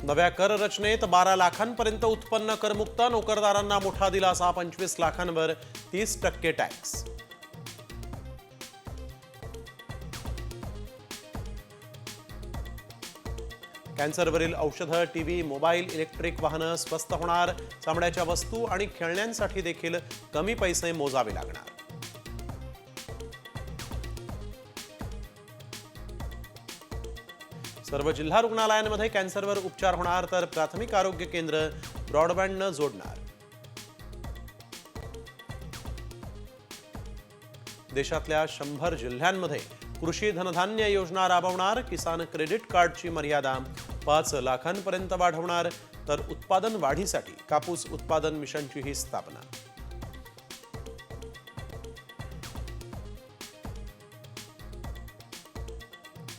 नव्या कर रचनेत 12 लाखांपर्यंत उत्पन्न करमुक्त, नोकरदारांना मोठा दिलासा, 25 लाखांवर 30% टॅक्स. कॅन्सरवरील औषधं, टीव्ही, मोबाईल, इलेक्ट्रिक वाहनं स्वस्त होणार. चामड्याच्या वस्तू आणि खेळण्यांसाठी देखील कमी पैसे मोजावे लागणार. सर्व जिल्हा रुग्णालयांमध्ये कॅन्सरवर उपचार होणार, तर प्राथमिक आरोग्य केंद्र ब्रॉडबँडनं जोडणार. देशातल्या 100 जिल्ह्यांमध्ये कृषी धनधान्य योजना राबवणार. किसान क्रेडिट कार्डची मर्यादा 5 लाखांपर्यंत वाढवणार, तर उत्पादन वाढीसाठी कापूस उत्पादन मिशनचीही स्थापना.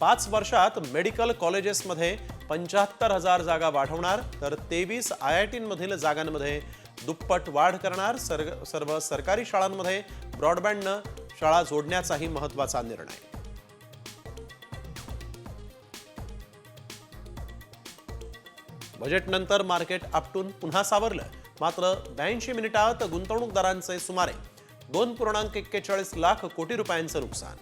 पाच वर्षात मेडिकल कॉलेजेसमध्ये 75,000 जागा वाढवणार, तर 23 IITमधील जागांमध्ये दुप्पट वाढ करणार. सर्व सरकारी शाळांमध्ये ब्रॉडबँडनं शाळा जोडण्याचाही महत्त्वाचा निर्णय. बजेटनंतर मार्केट आपटून पुन्हा सावरलं, मात्र 82 मिनिटात गुंतवणूकदारांचे सुमारे 2.41 लाख कोटी रुपयांचं नुकसान.